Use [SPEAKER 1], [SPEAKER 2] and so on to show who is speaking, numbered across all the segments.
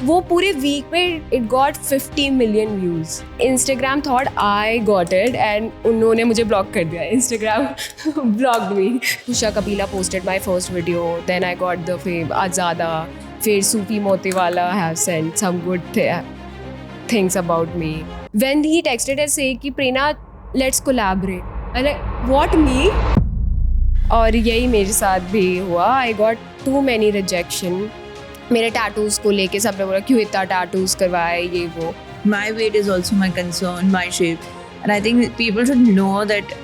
[SPEAKER 1] वो पूरे वीक में it got 50 million views. Instagram thought I got it and उन्होंने मुझे ब्लॉक कर दिया. Instagram blocked me. Usha Kapila posted my first video, then I got the fame Azada. फिर Sufi Motiwala have sent some good things about me. When he texted and say कि प्रेरणा let's collaborate. I like what me? और यही मेरे साथ भी हुआ. I got too many rejection. मेरे tattoos को लेके सब ने बोला क्यों इतना टैटूज करवाए ये वो.
[SPEAKER 2] My weight is also my concern, my shape. And I think people should know that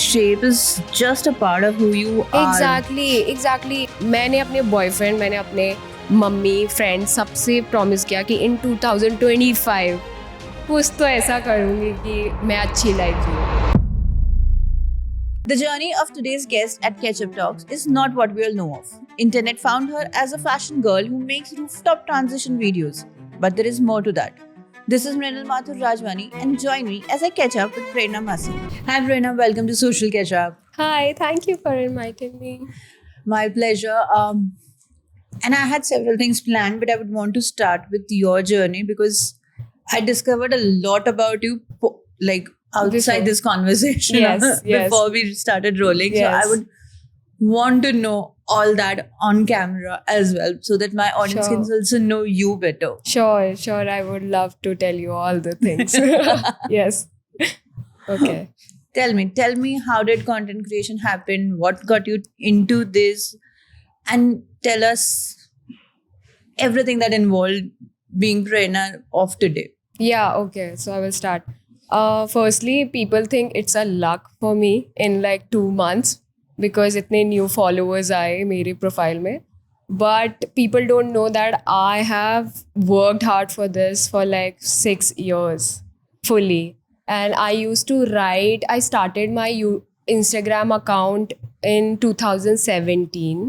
[SPEAKER 2] shape is just a part of who you are.
[SPEAKER 1] Exactly. मैंने अपने बॉयफ्रेंड, मैंने अपने मम्मी, फ्रेंड सबसे प्रॉमिस किया कि इन 2025 कुछ तो ऐसा करूँगी कि मैं अच्छी life जीऊँ.
[SPEAKER 2] The journey of today's guest at Ketchup Talks is not what we all know of. Internet found her as a fashion girl who makes rooftop transition videos. But there is more to that. This is Mrinal Mathur Rajwani and join me as I catch up with Prerna Masi. Hi Prerna, welcome to Social Catch Up.
[SPEAKER 1] Hi, thank you for inviting me.
[SPEAKER 2] My pleasure. And I had several things planned, but I would want to start with your journey because I discovered a lot about you, like outside this conversation.
[SPEAKER 1] Yes.
[SPEAKER 2] Before we started rolling.
[SPEAKER 1] Yes.
[SPEAKER 2] So I would want to know all that on camera as well so that my audience
[SPEAKER 1] Sure.
[SPEAKER 2] can also know you better.
[SPEAKER 1] Sure. I would love to tell you all the things. Yes. Okay.
[SPEAKER 2] Tell me how did content creation happen? What got you into this? And tell us everything that involved being Prerna of today.
[SPEAKER 1] Yeah, okay. So I will start. Firstly, people think it's a luck for me in like 2 months because इतने new followers आए मेरे profile में. But people don't know that I have worked hard for this for like 6 years fully. And I used to write, I started my Instagram account in 2017.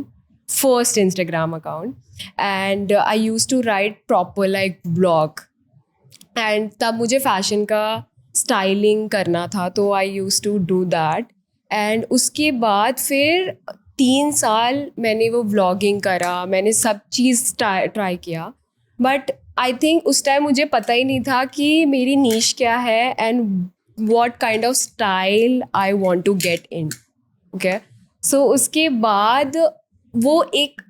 [SPEAKER 1] First Instagram account. And I used to write proper like blog. And तब मुझे fashion का styling करना था तो I used to do that. And उसके बाद फिर 3 साल मैंने वो vlogging करा, मैंने सब चीज़ ट्राई किया. बट आई थिंक उस टाइम मुझे पता ही नहीं था कि मेरी नीश क्या है and what kind of style I want to get in. Okay. So उसके बाद वो एक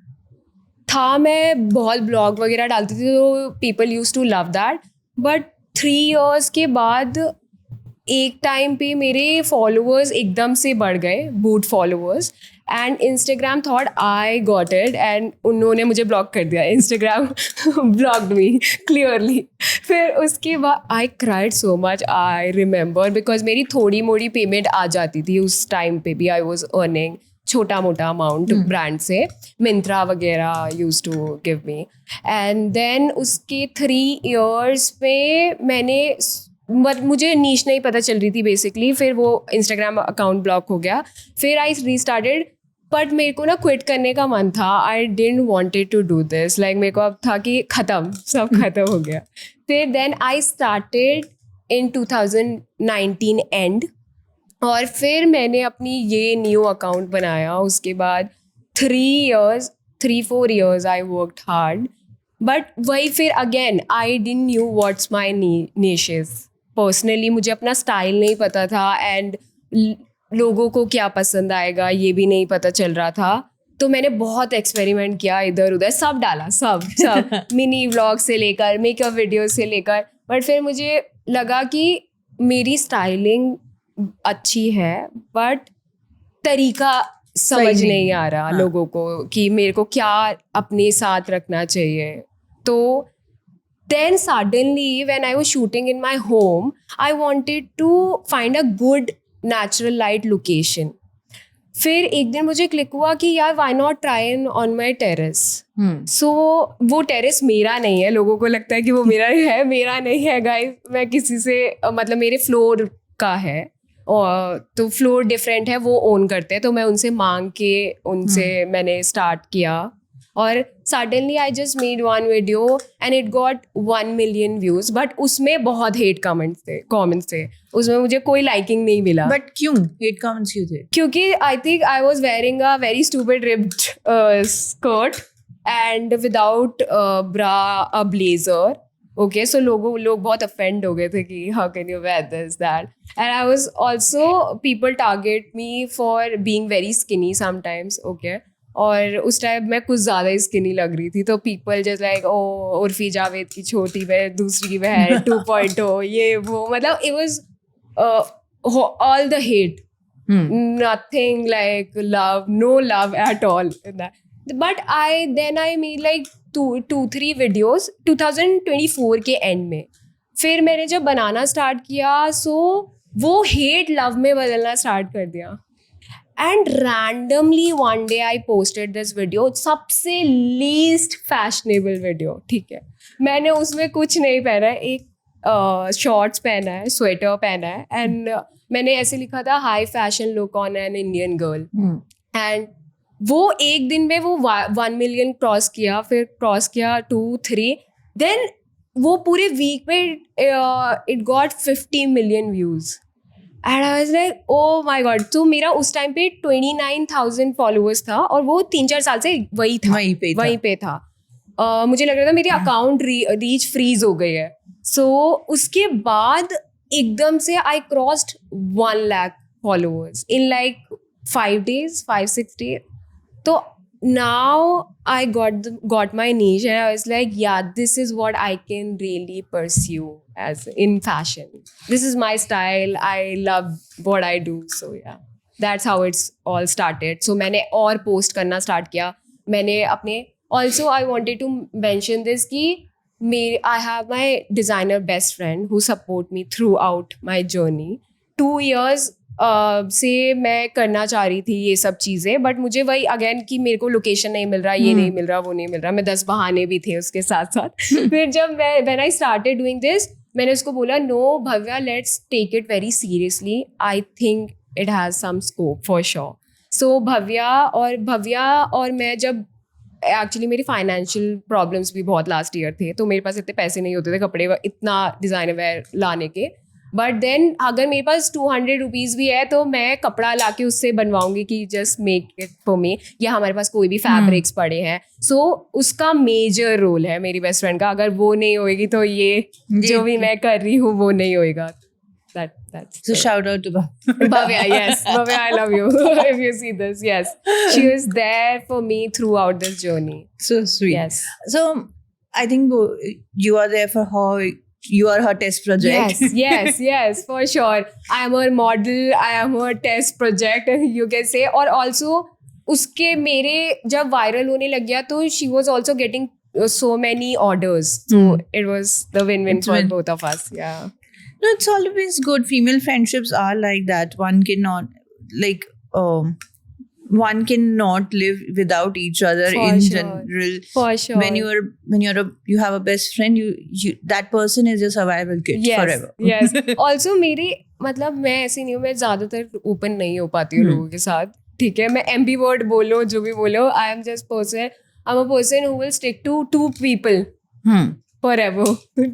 [SPEAKER 1] था, मैं बहुत ब्लॉग वगैरह डालती थी तो people use to love that. But 3 years के बाद एक टाइम पे मेरे फॉलोअर्स एकदम से बढ़ गए, boot followers, and Instagram thought I got it and उन्होंने मुझे ब्लॉक कर दिया. Instagram blocked me clearly. फिर उसके बाद I cried so much. I remember because मेरी थोड़ी मोड़ी पेमेंट आ जाती थी उस टाइम पे भी. आई वॉज अर्निंग छोटा मोटा अमाउंट ब्रांड से, मिंत्रा वगैरह use to give me. And then उसके 3 years पे मैंने, बट मुझे नीश नहीं पता चल रही थी बेसिकली. फिर वो इंस्टाग्राम अकाउंट ब्लॉक हो गया. फिर आई रीस्टार्टेड, बट मेरे को ना क्विट करने का मन था. I didn't wanted to do this. Like मेरे को अब था कि ख़त्म, सब ख़त्म हो गया. फिर then I started in 2019 and, और फिर मैंने अपनी ये न्यू अकाउंट बनाया. उसके बाद 3-4 years I worked hard. But वही फिर again I didn't knew what's my niches. Personally मुझे अपना स्टाइल नहीं पता था एंड लोगों को क्या पसंद आएगा ये भी नहीं पता चल रहा था. तो मैंने बहुत एक्सपेरिमेंट किया, इधर उधर सब डाला, सब मिनी व्लॉग से लेकर मेकअप वीडियो से लेकर. बट फिर मुझे लगा कि मेरी स्टाइलिंग अच्छी है बट तरीका समझ नहीं आ रहा लोगों को कि मेरे को क्या अपने साथ रखना चाहिए. तो then suddenly when I was shooting in my home, I wanted to find a good natural light location. फिर एक दिन मुझे क्लिक हुआ कि यार why not try on my terrace. So वो टेरेस मेरा नहीं है, लोगों को लगता है कि वो मेरा है, मेरा नहीं है गाइस. मैं किसी से मतलब मेरे फ्लोर का है, और तो फ्लोर डिफरेंट है, वो ओन करते हैं. तो मैं उनसे मांग के उनसे मैंने स्टार्ट किया. और suddenly I just made 1 video and it got 1 million views. But उसमें बहुत हेट कमेंट्स थे. उसमें मुझे कोई लाइकिंग नहीं मिला.
[SPEAKER 2] बट क्यों हेट कमेंट्स क्यों थे?
[SPEAKER 1] क्योंकि I think I was wearing a very stupid ribbed skirt and without bra, a blazer. Okay, so लोग बहुत offend हो गए थे कि how can you wear this, that. And I was also, people target me for being very skinny sometimes, okay. और उस time मैं कुछ ज़्यादा ही स्किनी लग रही थी, तो people just like oh Urfi Javed की छोटी बहन, दूसरी की बहन 2.0, ये वो, मतलब it was all the hate. Nothing like love, no love at all in that. But I made like two three videos 2024 के end में. फिर मैंने जब बनाना स्टार्ट किया, सो वो हेट लव में बदलना स्टार्ट कर दिया. And randomly one day I posted this video, सबसे least fashionable video, ठीक है. मैंने उसमें कुछ नहीं पहना है, एक शॉर्ट्स पहना है, स्वेटर पहना है, एंड मैंने ऐसे लिखा था high fashion look on an Indian girl. And वो एक दिन में वो 1 मिलियन क्रॉस किया, फिर क्रॉस किया 2, 3, देन वो पूरे वीक में it got 50 million views. And I was like oh my God. तो मेरा उस टाइम पे 29,000 फॉलोअर्स था, और वो 3-4 साल से वहीं पे था. मुझे लग रहा था मेरी अकाउंट रीच फ्रीज हो गई है. सो उसके बाद एकदम से आई crossed 1 lakh followers in like 5-6 days. So now I got my niche, and I was like, yeah, this is what I can really pursue as in fashion. This is my style. I love what I do. So yeah, that's how it's all started. So मैंने और post करना start किया. मैंने अपने also I wanted to mention this कि I have my designer best friend who support me throughout my journey. 2 years से मैं करना चाह रही थी ये सब चीज़ें, बट मुझे वही अगेन कि मेरे को लोकेशन नहीं मिल रहा, ये नहीं मिल रहा, वो नहीं मिल रहा. मैं 10 बहाने भी थे उसके साथ साथ. फिर जब मैं when I started doing this, मैंने उसको बोला no Bhavya, let's take it very seriously. I think it has some scope for sure. So Bhavya और मैं जब एक्चुअली मेरी फाइनेंशियल प्रॉब्लम्स भी बहुत लास्ट ईयर थे, तो मेरे पास इतने पैसे नहीं होते थे कपड़े इतना डिज़ाइनर वेयर लाने के. बट देन अगर मेरे पास 200 रुपीज़ भी है, तो मैं कपड़ा लाके उससे बनवाऊंगी कि just make it for me, या हमारे पास कोई भी फैब्रिक्स पड़े हैं. सो उसका मेजर रोल है मेरी बेस्ट फ्रेंड का. अगर वो नहीं होएगी तो ये जो भी मैं कर रही हूँ वो नहीं होएगा. That's
[SPEAKER 2] so shout out to
[SPEAKER 1] Bhavya. Yes, Bhavya, I love you. If you see this, yes, she was there for me throughout this journey.
[SPEAKER 2] So sweet.
[SPEAKER 1] Yes.
[SPEAKER 2] So I think you are there for her. You are her test project.
[SPEAKER 1] Yes, for sure. I am her model. I am her test project, you can say. और also उसके मेरे जब viral होने लग गया, तो she was also getting so many orders. So it was the win-win for both of us. Yeah.
[SPEAKER 2] No, it's always good. Female friendships are like that. One cannot live without each other in general.
[SPEAKER 1] For sure.
[SPEAKER 2] When you have a best friend, you that person is your survival kit forever.
[SPEAKER 1] Yes. Also मेरी मतलब मैं ऐसी नहीं हूँ, मैं ज़्यादातर open नहीं हो पाती हूँ लोगों के साथ. ठीक है, मैं ambivert बोलो जो भी बोलो, I'm a person who will stick to 2 people. Forever.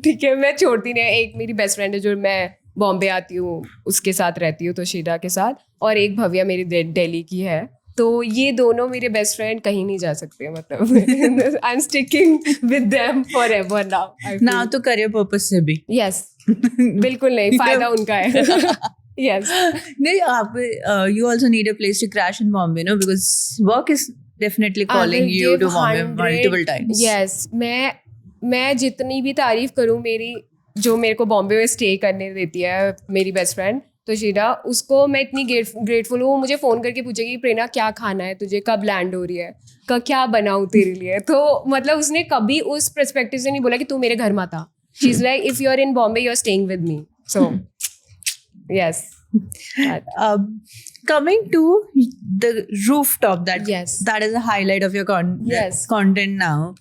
[SPEAKER 1] ठीक है, मैं छोड़ती नहीं. एक मेरी बेस्ट फ्रेंड है जो मैं बॉम्बे आती हूँ उसके साथ रहती हूँ, तो शीरा के साथ, और एक भव्या मेरी दिल्ली की है. तो ये दोनों मेरे बेस्ट फ्रेंड कहीं नहीं जा सकते, मतलब I am sticking with them forever now.
[SPEAKER 2] तो करियर पर्पस से भी.
[SPEAKER 1] यस, बिल्कुल नहीं, फायदा उनका है. Yes.
[SPEAKER 2] नहीं, आप you also need a place to crash in Bombay, no? Because work is definitely calling you to Bombay multiple times.
[SPEAKER 1] Yes, मैं जितनी भी तारीफ करूँ मेरी, जो मेरे को बॉम्बे में स्टे करने देती है मेरी बेस्ट फ्रेंड, तो शीरा, उसको मैं इतनी ग्रेटफुल हूँ. मुझे फ़ोन करके पूछेगी प्रेरणा क्या खाना है तुझे, कब लैंड हो रही है, क्या बनाऊँ तेरे लिए. तो मतलब उसने कभी उस पर्सपेक्टिव से नहीं बोला कि तू मेरे घर मत आ. She is like if you are in Bombay you are staying with me. So yes.
[SPEAKER 2] Coming to the rooftop, that is the highlight of your content now.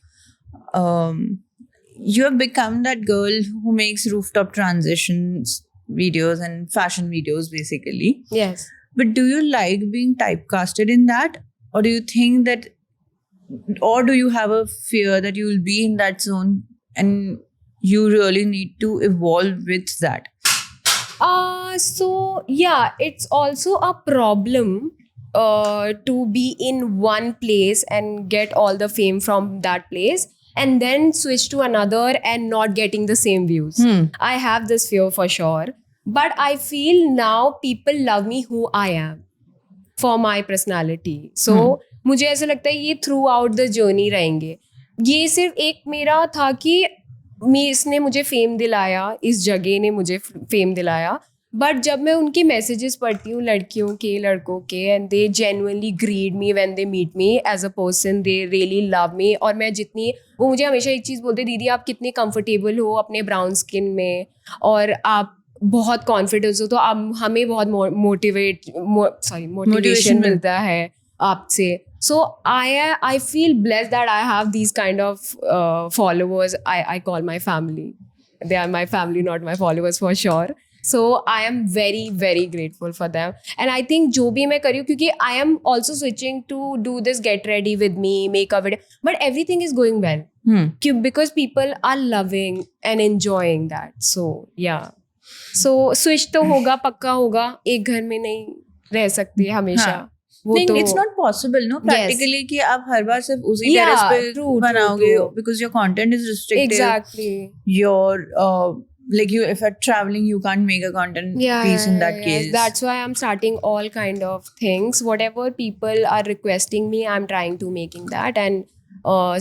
[SPEAKER 2] You have become that girl who makes rooftop transitions videos and fashion videos basically.
[SPEAKER 1] Yes.
[SPEAKER 2] But do you like being typecasted in that, or do you think that, or do you have a fear that you will be in that zone and you really need to evolve with that?
[SPEAKER 1] So yeah, it's also a problem to be in one place and get all the fame from that place and then switch to another and not getting the same views. I have this fear for sure, but I feel now people love me who I am for my personality. So मुझे ऐसा लगता है ये through out the journey रहेंगे. ये सिर्फ एक मेरा था कि इसने मुझे फेम दिलाया, इस जगह ने मुझे फेम दिलाया, बट जब मैं उनके मैसेजेस पढ़ती हूँ लड़कियों के लड़कों के, and they genuinely greet me when they meet me as a person, they really love me. और मैं जितनी, वो मुझे हमेशा एक चीज़ बोलते, दीदी आप कितने कंफर्टेबल हो अपने ब्राउन स्किन में और आप बहुत कॉन्फिडेंस हो, तो अब हमें बहुत मोटिवेशन मिलता है आपसे. So I feel blessed that I have these kind of followers. I call my family, they are my family, not my followers for sure. So I am very very grateful for them. And I think जो भी मैं कर रही हूँ, क्योंकि I am also switching to do this get ready with me makeup video, but everything is going well because people are loving and enjoying that. So yeah, so switch तो होगा, पक्का होगा. एक घर में नहीं रह सकती है हमेशा.
[SPEAKER 2] नहीं, it's not possible, no, practically कि आप हर बार सिर्फ उसी टेरेस पे बनाओगे, because your content is restricted.
[SPEAKER 1] Exactly.
[SPEAKER 2] Your like you, if you're traveling, you can't make a content piece in that case.
[SPEAKER 1] That's why I'm starting all kind of things. Whatever people are requesting me, I'm trying to making that and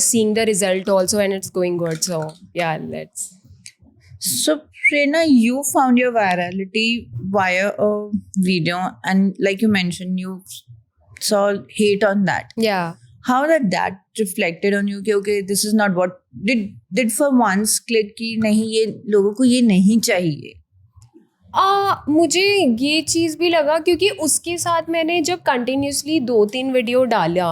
[SPEAKER 1] seeing the result also, and it's going good. So yeah, let's.
[SPEAKER 2] So Prerna, you found your virality via a video, and like you mentioned, you saw hate on that.
[SPEAKER 1] Yeah.
[SPEAKER 2] How that reflected on you? कि okay, this is not what did for once click कि नहीं, ये लोगों को ये नहीं चाहिए.
[SPEAKER 1] मुझे ये चीज़ भी लगा क्योंकि उसके साथ मैंने जब कंटिन्यूसली 2-3 वीडियो डाला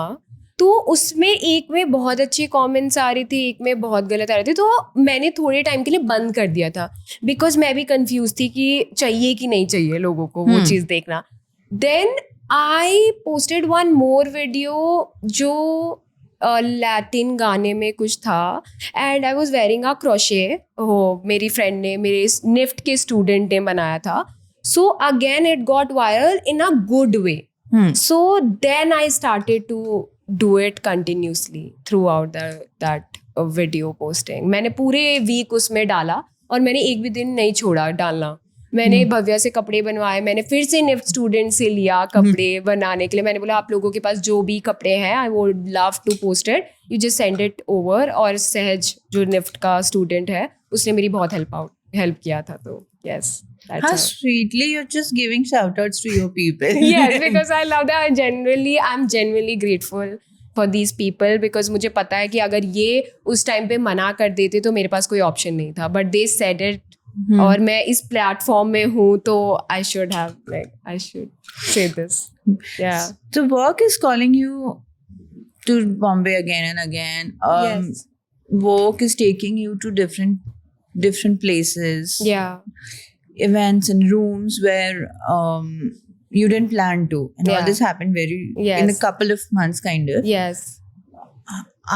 [SPEAKER 1] तो उसमें एक में बहुत अच्छे कमेंट्स आ रहे थे, एक में बहुत गलत आ रहे थे, तो मैंने थोड़े टाइम के लिए बंद कर दिया था बिकॉज मैं भी कंफ्यूज थी कि चाहिए कि नहीं चाहिए लोगों को वो चीज़ देखना. Then I posted one more video जो लैटिन गाने में कुछ था, and I was wearing a crochet. हो, मेरी फ्रेंड ने, मेरे निफ्ट के स्टूडेंट ने बनाया था. So again it got viral in a good way. So then I started to do it continuously throughout that video posting. मैंने पूरे वीक उसमें डाला और मैंने एक भी दिन नहीं छोड़ा डालना. मैंने भव्या से कपड़े बनवाए, मैंने फिर से निफ्ट स्टूडेंट से लिया कपड़े बनाने के लिए. मैंने बोला आप लोगों के पास जो भी कपड़े हैं, I would love to post it, you just send it over. और सहज जो निफ्ट का स्टूडेंट है उसने मेरी बहुत हेल्प किया था. तो yes,
[SPEAKER 2] how sweetly you're just giving shout outs to your people.
[SPEAKER 1] Yes, because I love that. I'm genuinely grateful for these people because मुझे पता है कि अगर ये उस टाइम पे मना कर देते तो मेरे पास कोई ऑप्शन नहीं था, but they said it. और मैं इस प्लेटफॉर्म में हूँ तो I should say this. Yeah.
[SPEAKER 2] So work is calling you to Bombay again and again.
[SPEAKER 1] Yes.
[SPEAKER 2] Work is taking you to different places.
[SPEAKER 1] Yeah.
[SPEAKER 2] Events and rooms where you didn't plan to, and all this happened in a couple of months, kind of.
[SPEAKER 1] Yes.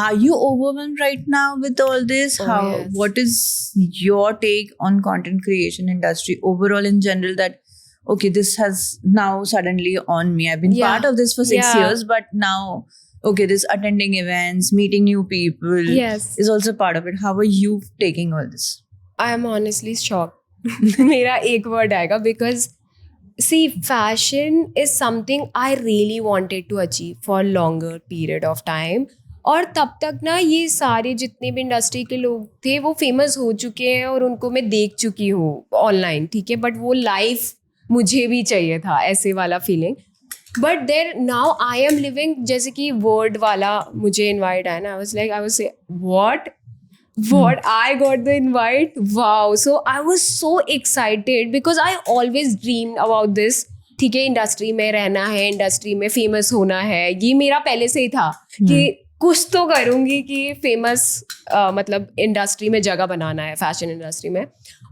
[SPEAKER 2] Are you overwhelmed right now with all this?
[SPEAKER 1] Yes.
[SPEAKER 2] What is your take on content creation industry overall in general? That okay, this has now suddenly on me. I've been part of this for 6 years, but now okay, this attending events, meeting new people is also part of it. How are you taking all this?
[SPEAKER 1] I am honestly shocked. मेरा एक word आएगा because see, fashion is something I really wanted to achieve for a longer period of time. और तब तक ना ये सारे जितने भी इंडस्ट्री के लोग थे वो फेमस हो चुके हैं और उनको मैं देख चुकी हूँ ऑनलाइन, ठीक है, बट वो लाइफ मुझे भी चाहिए था, ऐसे वाला feeling. But there now I M living, जैसे कि वर्ड वाला मुझे इन्वाइट आया ना, आई वाज से what I got the invite. Wow. So I was so excited because I always dreamed about this. ठीक है, इंडस्ट्री में रहना है, इंडस्ट्री में फेमस होना है, ये मेरा पहले से ही था कि कुछ तो करूँगी कि फेमस मतलब इंडस्ट्री में जगह बनाना है, फैशन इंडस्ट्री में.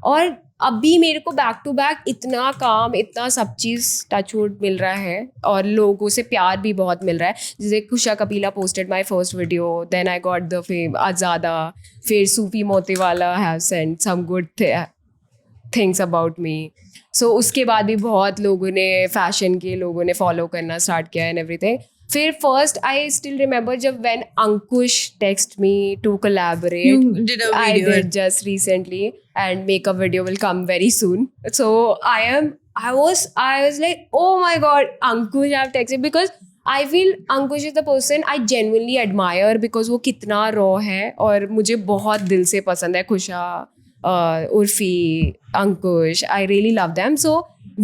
[SPEAKER 1] और अभी मेरे को बैक टू बैक इतना काम, इतना सब चीज़ टचवुड मिल रहा है और लोगों से प्यार भी बहुत मिल रहा है. जैसे Kusha Kapila posted my first video, then I got the fame आज़ादा, फिर Sufi Motiwala have send some good things about me. सो उसके बाद भी बहुत लोगों ने फैशन के लोगों ने फॉलो करना स्टार्ट किया एंड एवरीथिंग. फिर फर्स्ट आई स्टिल रिमेंबर जब when Ankush text me to collaborate.
[SPEAKER 2] You did a
[SPEAKER 1] I
[SPEAKER 2] video.
[SPEAKER 1] did just recently, and makeup video will come very soon. So I was like, oh my god, Ankush have texted, because I feel Ankush is the person I genuinely admire because वो कितना raw है और मुझे बहुत दिल से पसंद है. खुशा, Urfi, Ankush, I really love them. So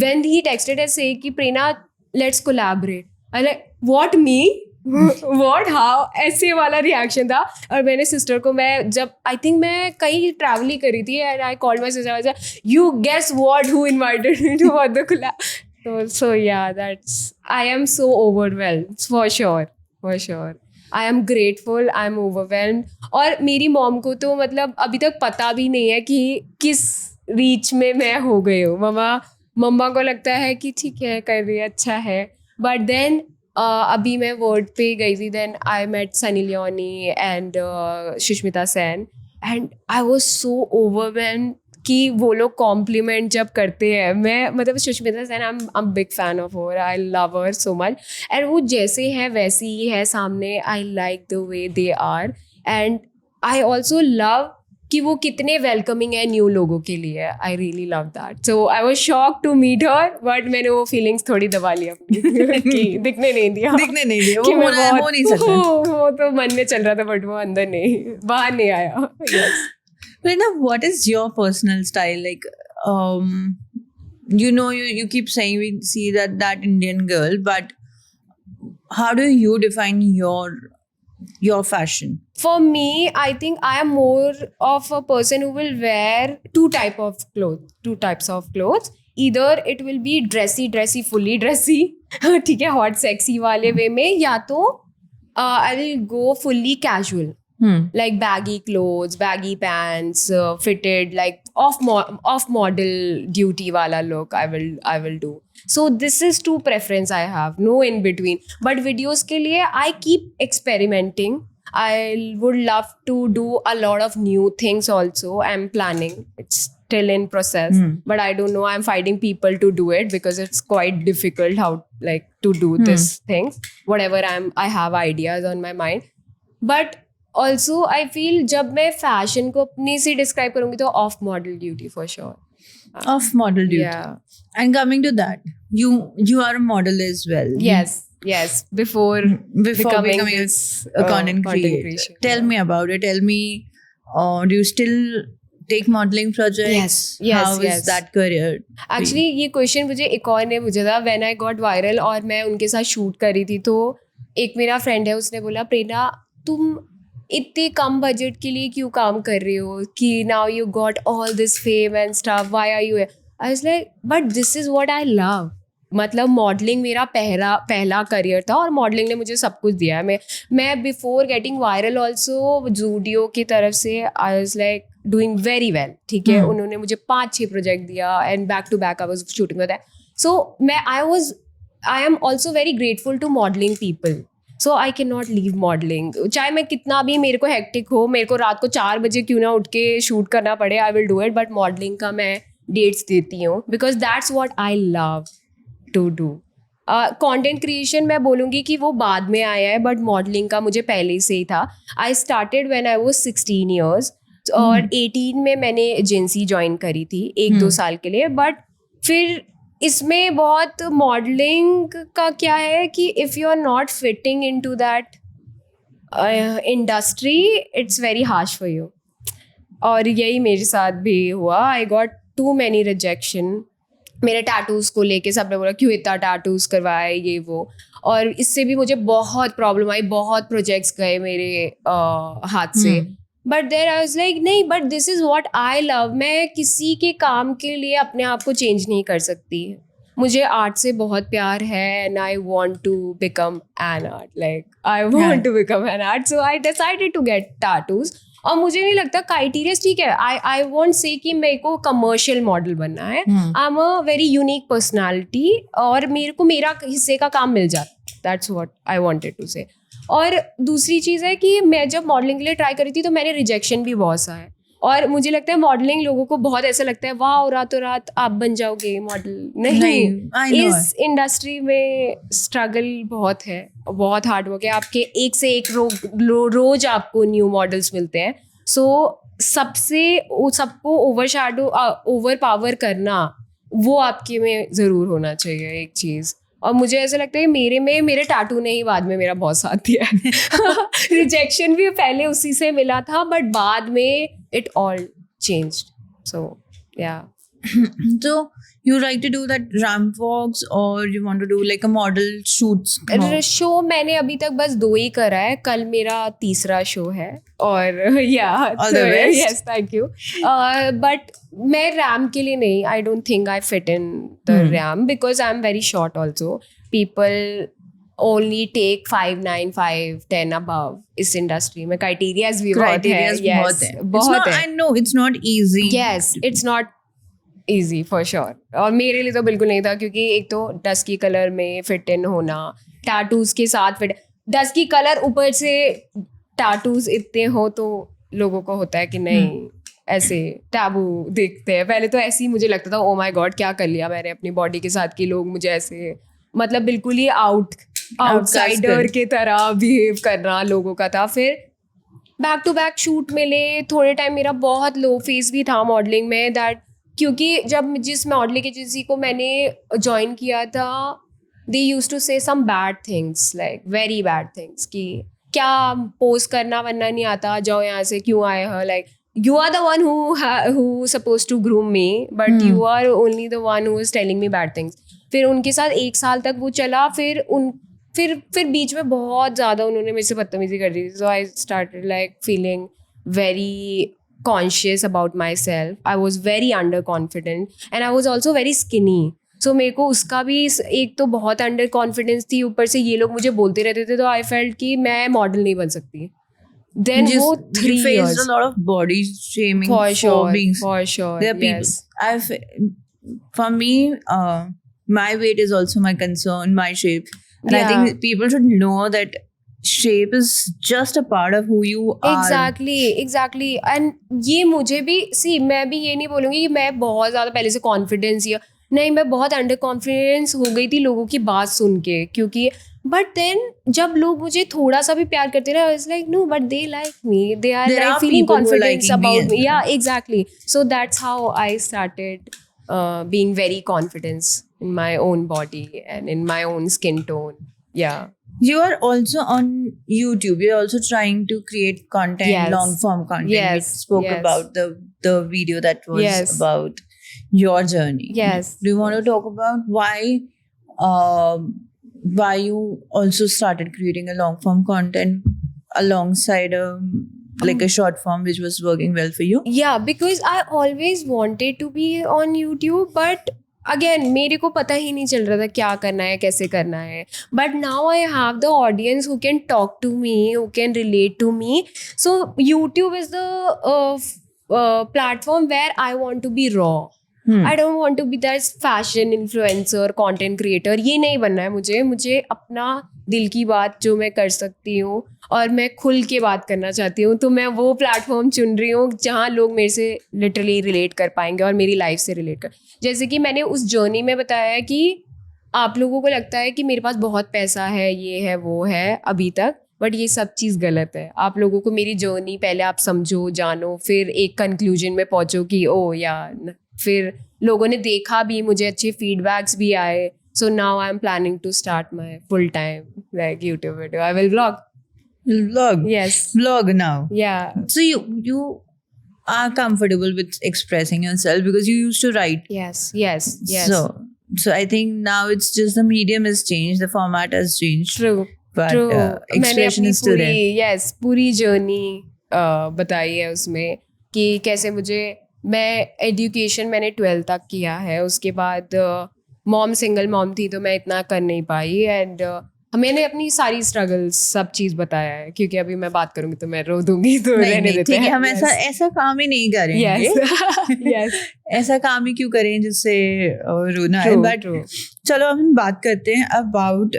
[SPEAKER 1] when he texted us say कि प्रेरणा let's collaborate, I like what me? What how? ऐसे वाला रिएक्शन था. और मैंने सिस्टर को, मैं जब आई थिंक मैं कहीं ट्रैवल ही करी थी and I called my sister, you guess what, who invited me to the collab. So yeah, I am so overwhelmed for sure. I am grateful, I am overwhelmed. और मेरी mom को तो मतलब अभी तक पता भी नहीं है कि किस रीच में मैं हो गई हूँ. मम्मा को लगता है कि ठीक है, कर रही है, अच्छा है. बट देन अभी मैं वर्ड पे गई थी, then I met Sunny Leone and Sushmita Sen and I was so overwhelmed कि वो लोग कॉम्प्लीमेंट जब करते हैं. मैं मतलब Sushmita Sen, I am big fan of her, I love her so much. And वो जैसे है वैसी ही है सामने. I like the way they are and I also love कि वो कितने वेलकमिंग है न्यू लोगों के लिए. I really love that. So I was shocked to meet her, but मैंने वो फीलिंग्स थोड़ी दबा ली अपनी कि दिखने नहीं दिया.
[SPEAKER 2] वो
[SPEAKER 1] कि मैं
[SPEAKER 2] हो नहीं सकता.
[SPEAKER 1] वो तो मन में चल रहा था बट वो अंदर नहीं, बाहर नहीं आया. Yes.
[SPEAKER 2] Prerna, what is your personal style? Like, you keep saying we see that Indian girl, but how do you define your fashion?
[SPEAKER 1] For me, I think I am more of a person who will wear two types of clothes. Either it will be dressy, fully dressy, ठीक है, hot sexy वाले वे में, या तो I will go fully casual. Like baggy clothes, baggy pants, fitted, like off model duty wala look I will do. So this is two preference I have, no in between. But videos ke liye I keep experimenting. I would love to do a lot of new things also. I'm planning. It's still in process, but I don't know. I'm finding people to do it because it's quite difficult how like to do this things. Whatever I have ideas on my mind, but also I feel जब मैं fashion को अपने से describe करूंगी तो of model duty for sure.
[SPEAKER 2] Off model duty.
[SPEAKER 1] Yeah.
[SPEAKER 2] And coming to that, you are a model as well.
[SPEAKER 1] Yes. Before becoming this
[SPEAKER 2] a content creator. Tell me about it. Tell me, do you still take modeling projects?
[SPEAKER 1] Yes.
[SPEAKER 2] How is that career?
[SPEAKER 1] Actually, ये question मुझे एक और ने पूछा था when I got viral और मैं उनके साथ शूट कर रही थी. तो एक मेरा फ्रेंड है, उसने बोला प्रेरणा तुम इतने कम बजट के लिए क्यों काम कर रही हो कि now you got all this fame and stuff, why are you. I was like but this is what I love. मतलब मॉडलिंग मेरा पहला करियर था और मॉडलिंग ने मुझे सब कुछ दिया है. मैं before getting viral also Zudio की तरफ से I was like doing very well. ठीक है, उन्होंने मुझे 5-6 प्रोजेक्ट दिया and back to back I was shooting with that. So I am also very grateful to modelling people. So I can not leave modelling. चाहे मैं कितना भी मेरे को हेक्टिक हो, मेरे को रात को 4 बजे क्यों ना उठ के शूट करना पड़े, I will do it. But modelling का मैं डेट्स देती हूँ because that's what I love to do. Content creation मैं बोलूँगी कि वो बाद में आया है, बट मॉडलिंग का मुझे पहले से ही था. I started when I was 16 years और 18 में मैंने एजेंसी ज्वाइन करी थी 1-2 साल के लिए. बट फिर इसमें बहुत मॉडलिंग का क्या है कि if you are not fitting into that industry it's very harsh for you. और यही मेरे साथ भी हुआ. I got too many rejection. मेरे टैटूज़ को लेके सबने बोला क्यों इतना टैटूज़ करवाए, ये वो. और इससे भी मुझे बहुत प्रॉब्लम आई, बहुत प्रोजेक्ट्स गए मेरे हाथ से. But there I was like नहीं, but this is what I love. मैं किसी के काम के लिए अपने आप को चेंज नहीं कर सकती. मुझे आर्ट से बहुत प्यार है and I want to become an art. Like I want to become an art. So I decided to get tattoos. और मुझे नहीं लगता क्राइटेरिया ठीक है. आई वॉन्ट से कि मेरे को कमर्शियल मॉडल बनना है. I am a very unique personality और मेरे को मेरा हिस्से का काम मिल जाता. That's what I wanted to say. और दूसरी चीज़ है कि मैं जब मॉडलिंग के लिए ट्राई करी थी तो मैंने रिजेक्शन भी बहुत सा है. और मुझे लगता है मॉडलिंग लोगों को बहुत ऐसा लगता है वाह रातों रात आप बन जाओगे मॉडल, नहीं।
[SPEAKER 2] I know.
[SPEAKER 1] इस इंडस्ट्री में स्ट्रगल बहुत है, बहुत हार्ड वर्क है, आपके एक से एक रोज आपको न्यू मॉडल्स मिलते हैं। सो सबको ओवर पावर करना वो आपके में ज़रूर होना चाहिए एक चीज़। और मुझे ऐसा लगता है मेरे टाटू ने ही बाद में मेरा बहुत साथ दिया है। रिजेक्शन भी पहले उसी से मिला था, बट बाद में इट ऑल चेंज्ड। सो या
[SPEAKER 2] So you like to do that ramp walks, or you want to do like a model shoots?
[SPEAKER 1] Show मैंने अभी तक बस 2 ही करा है, कल मेरा 3रा शो है। और या यस थैंक यू। बट मैं रैम के लिए नहीं, I don't think I fit in the RAM because I am very short also. People only take 5'9", 5'10" above इस इंडस्ट्री में। क्राइटेरियाज भी बहुत है, बहुत है।
[SPEAKER 2] I know it's not easy.
[SPEAKER 1] Yes, it's not easy for sure. और मेरे लिए तो बिल्कुल नहीं था, क्योंकि एक तो डस्की कलर में फिट इन होना, टैटूज के साथ फिट, डस्की कलर ऊपर से टैटूज इतने हो तो लोगों को होता है कि नहीं, ऐसे टैबू देखते हैं। पहले तो ऐसे ही मुझे लगता था ओ माय गॉड क्या कर लिया मैंने अपनी बॉडी के साथ कि लोग मुझे ऐसे मतलब बिल्कुल ही आउटसाइडर के तरह बिहेव करना लोगों का था। फिर बैक टू बैक शूट मिले, थोड़े टाइम मेरा बहुत लो फेस भी था मॉडलिंग में, दैट क्योंकि जब जिस मॉडलिंग एजेंसी को मैंने ज्वाइन किया था, दे used to say some bad things, like very bad things, कि क्या पोस्ट करना वरना नहीं आता, जाओ यहाँ से, क्यों आए हो, like you are the one who supposed to groom me, but you are only the one who is telling me bad things. फिर उनके साथ 1 साल तक वो चला, फिर बीच में बहुत ज़्यादा उन्होंने मेरे से बदतमीजी कर दी थी। So I started like feeling very conscious about myself. I was very underconfident and I was also very skinny. So मेरे को उसका भी एक तो बहुत अंडर कॉन्फिडेंस थी, ऊपर से ये लोग मुझे बोलते रहते थे, तो आई फेल्ट कि मैं मॉडल नहीं बन सकती। Then वो 3
[SPEAKER 2] you faced
[SPEAKER 1] years
[SPEAKER 2] a lot of body shaming
[SPEAKER 1] for sure,
[SPEAKER 2] being.
[SPEAKER 1] for sure.
[SPEAKER 2] There are people. For me, my weight is also my concern, my shape, and I think people should know that shape is just a part of who you are.
[SPEAKER 1] Exactly. And ये मुझे भी मैं भी ये नहीं बोलूँगी कि मैं बहुत ज़्यादा पहले से कॉन्फिडेंस या नहीं, मैं बहुत अंडर कॉन्फिडेंस हो गई थी लोगों की बात सुन के, क्योंकि बट देन जब लोग मुझे थोड़ा सा भी प्यार करते रहे, it's like no, but they like me, they are like feeling confidence about me. Yeah exactly, so that's how I started being very confident in my own body and in my own skin tone. Yeah.
[SPEAKER 2] You are also on YouTube. You're also trying to create content,
[SPEAKER 1] Yes.
[SPEAKER 2] long form content.
[SPEAKER 1] Yes.
[SPEAKER 2] We spoke
[SPEAKER 1] Yes.
[SPEAKER 2] about the video that was
[SPEAKER 1] Yes.
[SPEAKER 2] about your journey.
[SPEAKER 1] Yes.
[SPEAKER 2] Do you want to talk about why you also started creating a long form content alongside like a short form which was working well for you?
[SPEAKER 1] Yeah, because I always wanted to be on YouTube, but again मेरे को पता ही नहीं चल रहा था क्या करना है, कैसे करना है. But now I have the audience who can talk to me, who can relate to me. So YouTube is the platform where I want to be raw. I don't want to be that fashion influencer, content creator. ये नहीं बनना है मुझे अपना दिल की बात जो मैं कर सकती हूँ और मैं खुल के बात करना चाहती हूँ, तो मैं वो प्लेटफॉर्म चुन रही हूँ जहाँ लोग मेरे से लिटरली रिलेट कर पाएंगे और मेरी लाइफ से रिलेट कर. जैसे कि मैंने उस जर्नी में बताया है कि आप लोगों को लगता है कि मेरे पास बहुत पैसा है, ये है वो है अभी तक, बट ये सब चीज़ गलत है. आप लोगों को मेरी जर्नी पहले आप समझो, जानो, फिर एक कंक्लूजन में पहुँचो कि ओ यार, फिर लोगों ने देखा भी, मुझे अच्छे फीडबैक्स भी आए. So now I'm planning to start my full-time like YouTube video. I will vlog.
[SPEAKER 2] Vlog?
[SPEAKER 1] Yes.
[SPEAKER 2] Vlog now?
[SPEAKER 1] Yeah.
[SPEAKER 2] So you are comfortable with expressing yourself because you used to write.
[SPEAKER 1] Yes.
[SPEAKER 2] So I think now it's just the medium has changed, the format has changed.
[SPEAKER 1] True.
[SPEAKER 2] But expression is still there.
[SPEAKER 1] Yes, पूरी journey बताई है उसमें कि कैसे मैं education मैंने 12th तक किया है. उसके बाद सिंगल मॉम थी तो मैं इतना कर नहीं पाई, एंड मैंने अपनी सारी स्ट्रगल्स सब चीज़ बताया है, क्योंकि अभी मैं बात करूंगी तो मैं रो दूंगी, तो रहने देते हैं.
[SPEAKER 2] हम ऐसा काम ही नहीं करेंगे.
[SPEAKER 1] Yes.
[SPEAKER 2] ऐसा काम ही क्यों करें जिससे रोना है. बट चलो हम बात करते हैं about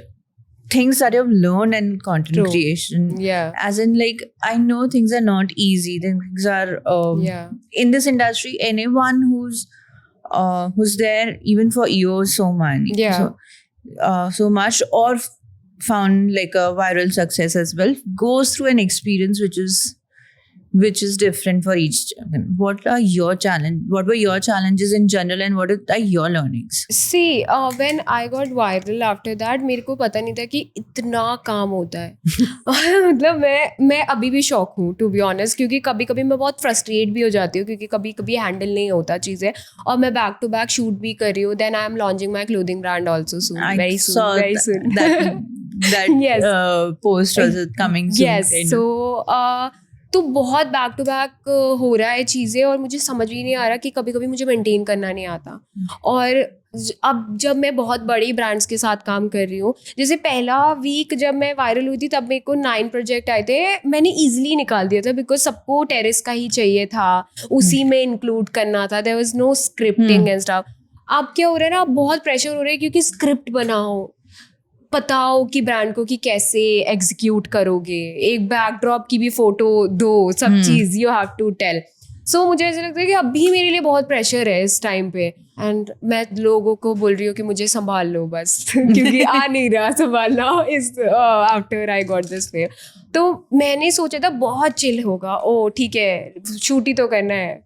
[SPEAKER 2] things that you've learned in content
[SPEAKER 1] True.
[SPEAKER 2] creation.
[SPEAKER 1] Yeah.
[SPEAKER 2] As in, like, I know things are not easy. Things are
[SPEAKER 1] Yeah.
[SPEAKER 2] in this industry. Anyone who's there even for years, so many,
[SPEAKER 1] Yeah.
[SPEAKER 2] so much, or found like a viral success as well, goes through an experience which is different for each. What were your challenges in general, and what are your learnings?
[SPEAKER 1] See, when I got viral after that, मेरे को पता नहीं था कि इतना काम होता है. मतलब मैं अभी भी शॉक हूँ टू बी ऑनेस्ट, क्योंकि कभी कभी मैं बहुत फ्रस्ट्रेट भी हो जाती हूँ, क्योंकि कभी कभी हैंडल नहीं होता चीज़ें, और मैं बैक टू बैक शूट भी कर रही हूँ. Then I am launching my clothing brand also soon, very
[SPEAKER 2] saw
[SPEAKER 1] soon, very soon.
[SPEAKER 2] that
[SPEAKER 1] Yes.
[SPEAKER 2] post was coming soon.
[SPEAKER 1] Yes,
[SPEAKER 2] kind of.
[SPEAKER 1] so तो बहुत बैक टू बैक हो रहा है चीज़ें, और मुझे समझ ही नहीं आ रहा कि कभी कभी मुझे मेंटेन करना नहीं आता. और अब जब मैं बहुत बड़ी ब्रांड्स के साथ काम कर रही हूँ, जैसे पहला वीक जब मैं वायरल हुई थी तब मेरे को 9 प्रोजेक्ट आए थे, मैंने ईजिली निकाल दिया था, बिकॉज सबको टेरेस का ही चाहिए था, उसी में इंक्लूड करना था. There was no scripting and stuff. अब क्या हो रहा है ना, बहुत प्रेशर हो रहा है, क्योंकि स्क्रिप्ट बनाओ, बताओ कि ब्रांड को कि कैसे एग्जीक्यूट करोगे, एक बैकड्रॉप की भी फोटो दो, सब चीज यू हैव टू टेल. सो मुझे ऐसा लगता है कि अभी मेरे लिए बहुत प्रेशर है इस टाइम पे, एंड मैं लोगों को बोल रही हूँ कि मुझे संभाल लो बस, क्योंकि आ नहीं रहा संभालना इस after I got this fair. तो मैंने सोचा था बहुत चिल होगा, ओ ठीक है शूट ही तो करना है,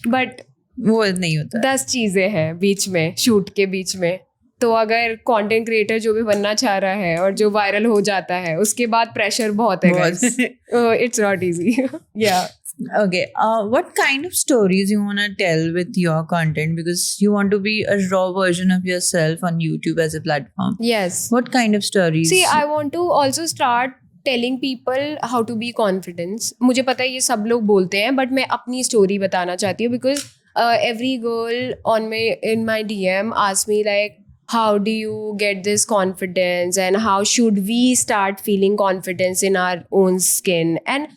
[SPEAKER 1] बट
[SPEAKER 2] वो नहीं होता.
[SPEAKER 1] 10 चीजें हैं बीच में, शूट के बीच में. तो अगर कंटेंट क्रिएटर जो भी बनना चाह रहा है और जो वायरल हो जाता है, उसके बाद प्रेशर बहुत है गाइस. It's not easy. या
[SPEAKER 2] Okay, what kind of stories you want to tell with your content, because you want to be a raw version of yourself on YouTube as a platform?
[SPEAKER 1] Yes.
[SPEAKER 2] What kind of stories?
[SPEAKER 1] See, I want to also start telling people how to be confident. मुझे पता है ये सब लोग बोलते हैं, but मैं अपनी स्टोरी बताना चाहती हूँ, because every girl on my in my DM asked me like, how do you get this confidence, and how should we start feeling confidence in our own skin. And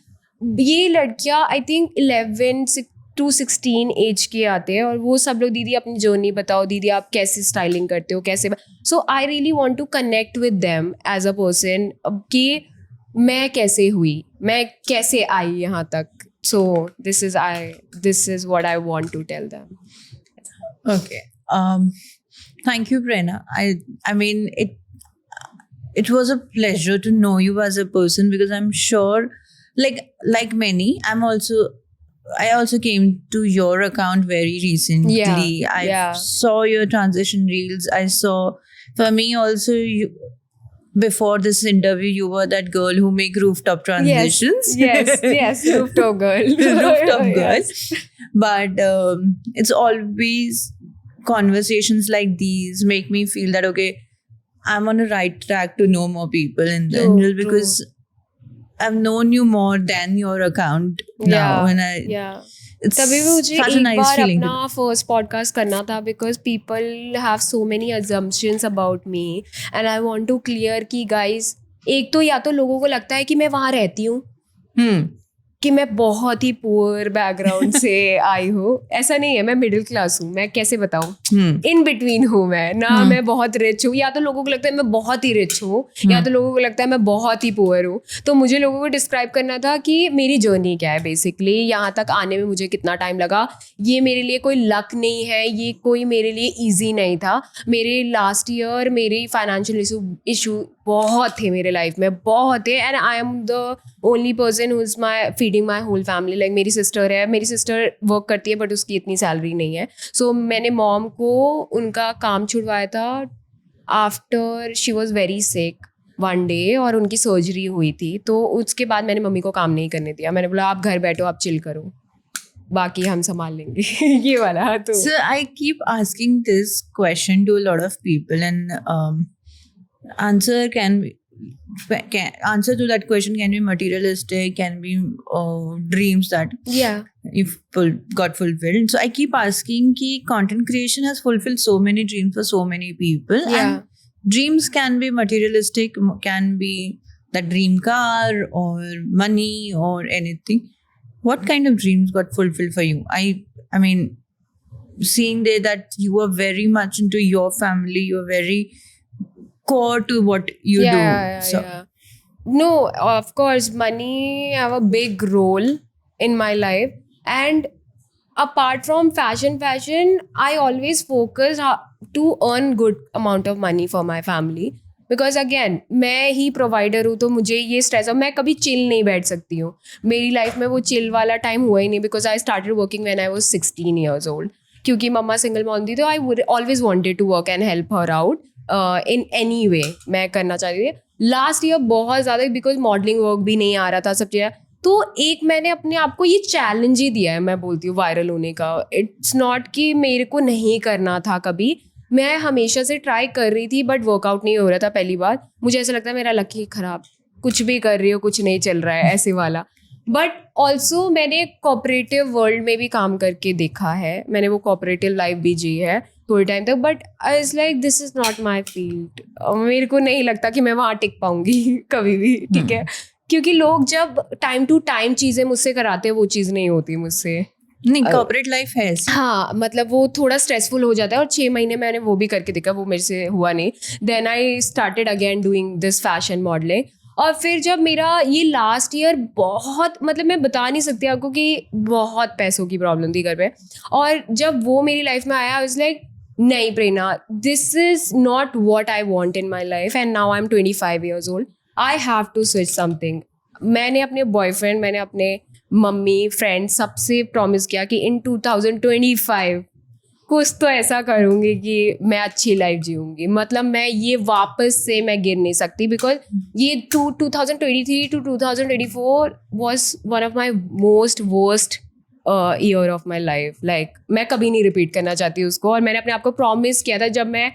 [SPEAKER 1] ये लड़कियाँ I think 11 to 16 as के आते हैं, और वो सब लोग, दीदी अपनी जर्नी बताओ, दीदी आप कैसे स्टाइलिंग करते हो, कैसे. So I really want to connect with them as a person, कि मैं कैसे हुई, मैं कैसे आई यहाँ तक. So this is what I want to tell them.
[SPEAKER 2] Okay. Thank you, Prerna. I mean, it was a pleasure to know you as a person, because I'm sure, like many, I also came to your account very recently.
[SPEAKER 1] Yeah.
[SPEAKER 2] Saw your transition reels. I saw, for me also, before this interview, you were that girl who make rooftop transitions.
[SPEAKER 1] Yes, rooftop girl.
[SPEAKER 2] Rooftop girl.
[SPEAKER 1] Yes.
[SPEAKER 2] But it's always conversations like these make me feel that, okay, I'm on the right track to know more people in general, because I've known you more than your account now. It's
[SPEAKER 1] तभी भी मुझे
[SPEAKER 2] such a
[SPEAKER 1] एक
[SPEAKER 2] nice
[SPEAKER 1] बार
[SPEAKER 2] feeling.
[SPEAKER 1] अपना first podcast करना था, because people have so many assumptions about me, and I want to clear कि guys, एक तो या तो लोगों को लगता है कि मैं वहाँ रहती हूँ, कि मैं बहुत ही पुअर बैकग्राउंड से आई हूँ. ऐसा नहीं है, मैं मिडिल क्लास हूँ. मैं कैसे बताऊँ, इन बिटवीन हूँ मैं ना. मैं बहुत रिच हूँ, या तो लोगों को लगता है मैं बहुत ही रिच हूँ, या तो लोगों को लगता है मैं बहुत ही पुअर हूँ. तो मुझे लोगों को डिस्क्राइब करना था कि मेरी जर्नी क्या है, बेसिकली यहाँ तक आने में मुझे कितना टाइम लगा. ये मेरे लिए कोई लक नहीं है, ये कोई मेरे लिए ईजी नहीं था. मेरे लास्ट ईयर मेरी फाइनेंशियल इशू बहुत थे मेरे लाइफ में, बहुत थे, and I am the only person who is my feeding my whole family. Like मेरी सिस्टर है, मेरी सिस्टर वर्क करती है, बट उसकी इतनी सैलरी नहीं है. सो मैंने मॉम को उनका काम छुड़वाया था after she was very sick one day, और उनकी सर्जरी हुई थी. तो उसके बाद मैंने मम्मी को काम नहीं करने दिया. मैंने बोला आप घर बैठो, आप चिल करो, बाकी हम संभाल लेंगे. ये वाला. तो
[SPEAKER 2] So I keep asking this question to a lot of people, and answer to that question can be materialistic, can be dreams that you've got fulfilled. So I keep asking ki content creation has fulfilled so many dreams for so many people. And dreams can be materialistic, can be the dream car or money or anything. What kind of dreams got fulfilled for you? I mean, seeing there that you were very much into your family, you were very core to what you do. So
[SPEAKER 1] Yeah. No, of course, money have a big role in my life. And apart from fashion, I always focus to earn good amount of money for my family. Because again, मैं ही provider हूँ, तो मुझे ये stress है, मैं कभी chill नहीं बैठ सकती हूँ. मेरी लाइफ में वो चिल वाला टाइम हुआ ही नहीं, because I started working when I was 16 years old. क्योंकि मम्मा सिंगल मॉम थी, तो I would always wanted to work and help her out in any way. मैं करना चाह रही थी लास्ट ईयर बहुत ज़्यादा, बिकॉज मॉडलिंग वर्क भी नहीं आ रहा था, सब चीज़ें. तो एक मैंने अपने आप को ये चैलेंज ही दिया है, मैं बोलती हूँ, वायरल होने का. इट्स नॉट कि मेरे को नहीं करना था कभी, मैं हमेशा से ट्राई कर रही थी, बट वर्कआउट नहीं हो रहा था. पहली बार मुझे ऐसा लगता है मेरा लक ही खराब, कुछ भी कर रही हो कुछ नहीं चल रहा है, ऐसे वाला. बट ऑल्सो मैंने कॉपरेटिव वर्ल्ड में भी काम करके देखा है, मैंने वो कॉपरेटिव लाइफ भी जी है थोड़े टाइम तक. But I was like this is not my field. मेरे को नहीं लगता कि मैं वहाँ टिक पाऊंगी कभी भी. ठीक है, क्योंकि लोग जब टाइम टू टाइम चीज़ें मुझसे कराते हैं, वो चीज़ नहीं होती मुझसे.
[SPEAKER 2] नहीं, कॉर्पोरेट लाइफ है ऐसी.
[SPEAKER 1] हाँ, मतलब वो थोड़ा स्ट्रेसफुल हो जाता है. और 6 महीने मैंने वो भी करके देखा, वो मेरे से हुआ नहीं. Then I started again doing this fashion modelling. और फिर जब मेरा ये लास्ट ईयर बहुत, मतलब मैं बता नहीं सकती आपको कि बहुत पैसों की प्रॉब्लम थी घर पे. और जब वो मेरी लाइफ में आया, आई वाज लाइक नहीं Prerna, this is not what I want in my life. And now I am 25 years old. I have to switch something. मैंने अपने बॉयफ्रेंड, मैंने अपने मम्मी, फ्रेंड, सबसे प्रॉमिस किया कि इन 2025 कुछ तो ऐसा करूँगी कि मैं अच्छी लाइफ जीऊँगी. मतलब मैं ये वापस से मैं गिर नहीं सकती, बिकॉज ये 2023 to 2024 was one of my most worst year of my life. Like मैं कभी नहीं रिपीट करना चाहती उसको. और मैंने अपने आप को प्रॉमिस किया था, जब मैं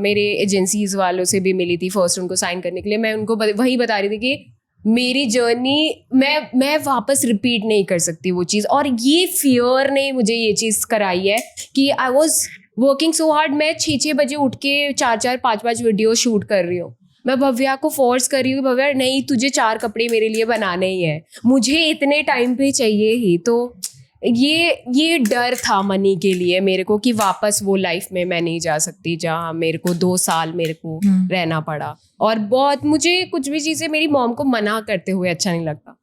[SPEAKER 1] मेरे एजेंसीज वालों से भी मिली थी फर्स्ट उनको साइन करने के लिए, मैं उनको वही बता रही थी कि मेरी जर्नी मैं वापस रिपीट नहीं कर सकती वो चीज़. और ये फियर ने मुझे ये चीज़ कराई है कि I was working so hard. मैं 6 बजे उठ के 4 5 वीडियो शूट कर रही हूँ. मैं भव्या को फोर्स कर रही हूँ, भव्या नहीं, तुझे 4 कपड़े मेरे लिए बनाने ही है, मुझे इतने टाइम पे चाहिए ही. तो ये डर था मनी के लिए मेरे को कि वापस वो लाइफ में मैं नहीं जा सकती जहाँ मेरे को 2 साल मेरे को रहना पड़ा. और बहुत मुझे कुछ भी चीज़ें मेरी मॉम को मना करते हुए अच्छा नहीं लगता.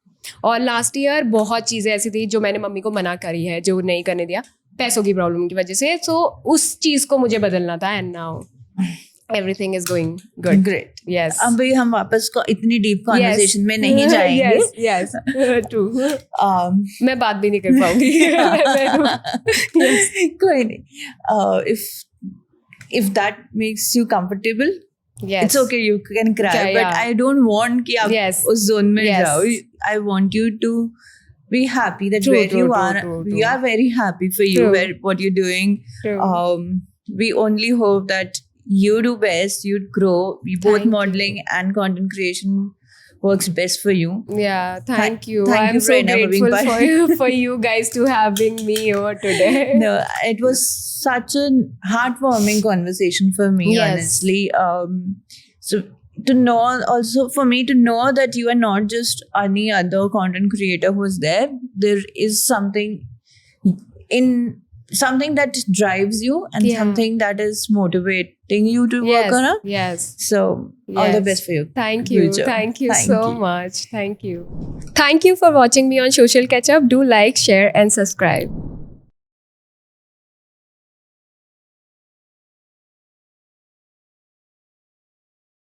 [SPEAKER 1] और लास्ट ईयर बहुत चीज़ें ऐसी थी जो मैंने मम्मी को मना करी है, जो नहीं करने दिया पैसों की प्रॉब्लम की वजह से. सो उस चीज़ को मुझे बदलना था. And now everything is going good.
[SPEAKER 2] Great.
[SPEAKER 1] Yes.
[SPEAKER 2] अब भाई हम वापस को इतनी डीप कॉन्वर्सेशन में नहीं जाएंगे.
[SPEAKER 1] yes true. मैं बात भी नहीं कर पाऊंगी.
[SPEAKER 2] कोई नहीं. If that makes you comfortable,
[SPEAKER 1] yes,
[SPEAKER 2] it's okay, you can cry.
[SPEAKER 1] Yeah,
[SPEAKER 2] but I don't want कि आप
[SPEAKER 1] Yes.
[SPEAKER 2] उस zone में
[SPEAKER 1] Yes.
[SPEAKER 2] जाओ. I want you to be happy that
[SPEAKER 1] True,
[SPEAKER 2] where
[SPEAKER 1] true,
[SPEAKER 2] you
[SPEAKER 1] true,
[SPEAKER 2] are.
[SPEAKER 1] true,
[SPEAKER 2] We
[SPEAKER 1] true.
[SPEAKER 2] are very happy for you,
[SPEAKER 1] True.
[SPEAKER 2] what you're doing.
[SPEAKER 1] True.
[SPEAKER 2] We only hope that you do best, you'd grow. Both
[SPEAKER 1] Thank you.
[SPEAKER 2] modeling and content creation works best for you.
[SPEAKER 1] Yeah, thank you.
[SPEAKER 2] thank
[SPEAKER 1] I'm
[SPEAKER 2] you,
[SPEAKER 1] so
[SPEAKER 2] Prerna, for being
[SPEAKER 1] grateful for you guys to having me here today.
[SPEAKER 2] No, it was such a heartwarming conversation for me,
[SPEAKER 1] Yes.
[SPEAKER 2] honestly. So to know, also for me to know that you are not just any other content creator who's there. There is something that drives you and
[SPEAKER 1] Yeah.
[SPEAKER 2] something that is motivating you to
[SPEAKER 1] Yes,
[SPEAKER 2] work on it.
[SPEAKER 1] yes.
[SPEAKER 2] So all the
[SPEAKER 1] Yes.
[SPEAKER 2] best for you.
[SPEAKER 1] Thank you.
[SPEAKER 2] Good job.
[SPEAKER 1] Thank you
[SPEAKER 2] Thank
[SPEAKER 1] so
[SPEAKER 2] you.
[SPEAKER 1] much. Thank you. Thank you for watching me on Social Catch Up. Do like, share, and subscribe.